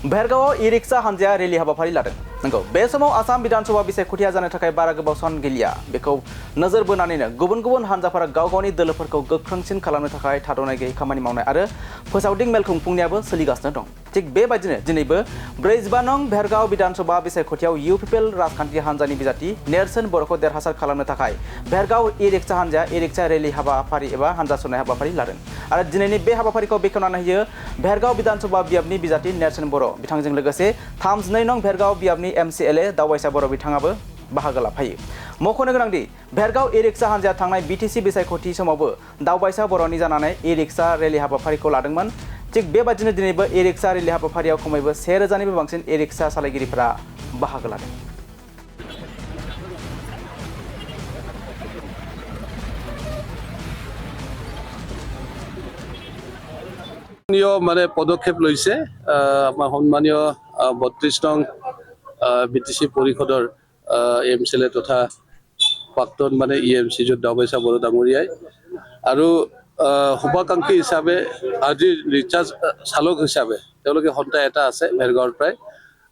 भेरगावआव e rickshaw हानजाया rally हाबाफारि लादों। नंगौ बे समाव आसाम विधानसभा बिसायख'थिया जानो थाखाय बारा गोबाव सान गैलिया। बेखौ नोजोर बोनानैनो गुबुन गुबुन हानजाफोरा गाव गावनि दोलोफोरखौ गोख्रोंसिन खालामनो थाखाय थाद'नाय गैयै खामानि मावनाय आरो फोसावदिं मेल खुंफुंनायाबो सोलिगासिनो दं। थिग बेबायदिनो दिनैबो 45 नं भेरगाव विधानसभा बिसायख'थियाव इउ-पिपिएल राजखान्थि हानजानि बिजाथि नेरसोन बर'खौ देरहासार खालामनो थाखाय भेरगाव ई-रिक्शा हानजाया ई-रिक्शा रेलि हाबाफारि एबा हानजा सुरनाय हाबाफारि लादों। आरो दिनैनि बे हाबाफारिखौ बेखेवनानै होयो भेरगाव विधानसभा बियाबनि बिजाथि नेरसोन बर'। बिथांजों लोगोसे 32 नं भेरगाव बियाबनि एमसिएलए दावबायसा बर' बिथाङाबो बाहागो लाफायो। मख'नो गोनांदि भेरगाव ई-रिक्शा हानजाया थांनाय बिटिसि बिसायख'थि समावबो दावबायसा बर'नि जानानै ई-रिक्शा रेलि हाबाफारिखौ लादोंमोन। थिग बेबायदिनो दिनैबो ई-रिक्शा रेलि हाबाफारियाव खमैबो 1000निबो बांसिन ई-रिक्शा सालायगिरिफोरा बाहागो लादों। মানে পদক্ষেপ লৈছে আমাৰ সন্মানীয় 32 নং বিটিসি পৰিষদৰ এমচিএলএ তথা প্ৰাক্তন মানে ইএমচি য'ত দাৱবাইচা বড়ো ডাঙৰীয়াই আৰু শুভাকাংক্ষী হিচাপে আজি ৰিচাৰ্জ চালক হিচাপে তেওঁলোকে সন্তান এটা আছে ভেৰগাঁৱৰ প্ৰায়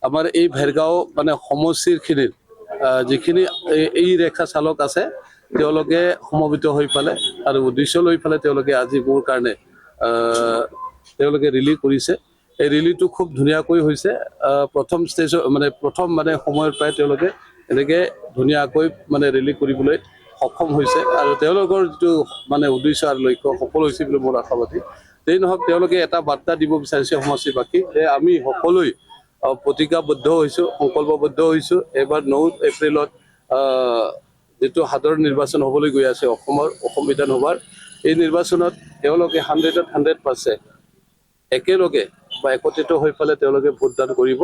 আমাৰ এই ভেৰগাঁও মানে সমষ্টিৰখিনিৰ যিখিনি এই ৰেখা চালক আছে তেওঁলোকে সমবেত হৈ পালে আৰু উদ্দেশ্য লৈ পালে তেওঁলোকে আজি মোৰ কাৰণে তেওঁলোকে ৰিলি কৰিছে। এই ৰিলিটো খুব ধুনীয়াকৈ হৈছে। প্ৰথম ষ্টেজ মানে প্ৰথম মানে সময়ৰ পৰাই তেওঁলোকে এনেকৈ ধুনীয়াকৈ মানে ৰিলি কৰিবলৈ সক্ষম হৈছে আৰু তেওঁলোকৰ যিটো মানে উদ্দেশ্য আৰু লক্ষ্য সফল হৈছে বুলি মোৰ আশাবাদী। যেই নহওক তেওঁলোকে এটা বাৰ্তা দিব বিচাৰিছে সমষ্টিবাসীক যে আমি সকলোৱে প্ৰতিজ্ঞাবদ্ধ হৈছোঁ, সংকল্পবদ্ধ হৈছোঁ। এইবাৰ 9 এপ্ৰিলত যিটো সাধাৰণ নিৰ্বাচন হ'বলৈ গৈ আছে অসম বিধানসভাৰ এই নিৰ্বাচনত তেওঁলোকে 100% একেলগে বা একত্ৰিত হৈ পেলাই তেওঁলোকে ভোটদান কৰিব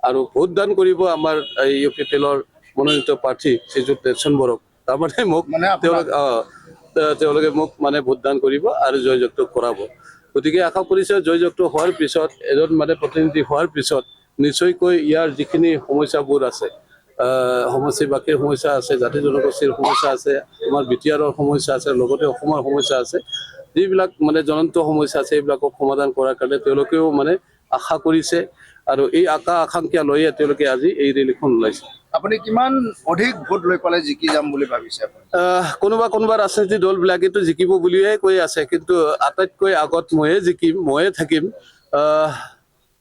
আৰু ভোটদান কৰিব আমাৰ ইউ-পিপিএলৰ মনোনীত প্ৰাৰ্থী শ্ৰীযুত নেৰসন বড়োক। তাৰমানে মোক তেওঁলোকে মোক মানে ভোটদান কৰিব আৰু জয়যুক্ত কৰাব। গতিকে আশা কৰিছোঁ জয়যুক্ত হোৱাৰ পিছত এজন মানে প্ৰতিনিধি হোৱাৰ পিছত নিশ্চয়কৈ ইয়াৰ যিখিনি সমস্যাবোৰ আছে সমষ্টিবাসীৰ সমস্যা আছে, জাতি জনগোষ্ঠীৰ সমস্যা আছে, আমাৰ বিটিআৰৰ সমস্যা আছে, লগতে অসমৰ সমস্যা আছে, যিবিলাক মানে জ্বলন্ত সমস্যা আছে এইবিলাকক সমাধান কৰাৰ কাৰণে তেওঁলোকেও মানে আশা কৰিছে আৰু এই আকাংক্ষা লৈয়ে তেওঁলোকে আজি এই ৰেলীখন ওলাইছে। আপুনি কিমান অধিক ভোট লৈ পেলাই জিকি যাম বুলি ভাবিছে? কোনোবা ৰাজনীতি দলবিলাকেতো জিকিব বুলিয়ে কৈ আছে, কিন্তু আটাইতকৈ আগত ময়ে জিকিম, ময়ে থাকিম।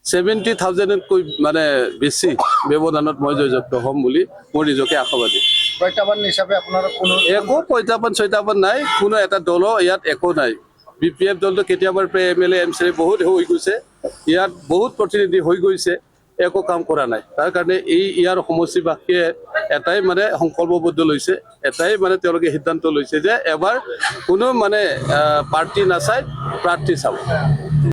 70,000তকৈ মানে বেছি ব্যৱধানত মই জয়যুক্ত হ'ম বুলি মোৰ নিজকে আশাবাদী। প্ৰত্যাহ্বান হিচাপে আপোনাৰ কোনো একো প্ৰত্যাহ্বান নাই, কোনো এটা দলো ইয়াত একো নাই। বিপিএফ দলটো কেতিয়াবাৰ পৰা এমএলএ এমচিএলএ বহুত হৈ গৈছে, ইয়াত বহুত প্ৰতিনিধি হৈ গৈছে, একো কাম কৰা নাই। তাৰ কাৰণে ইয়াৰ সমষ্টিবাসীয়ে এটাই মানে সংকল্পবদ্ধ লৈছে, এটাই মানে তেওঁলোকে সিদ্ধান্ত লৈছে যে এবাৰ কোনো মানে পাৰ্টি নাচাই প্ৰাৰ্থী চাব।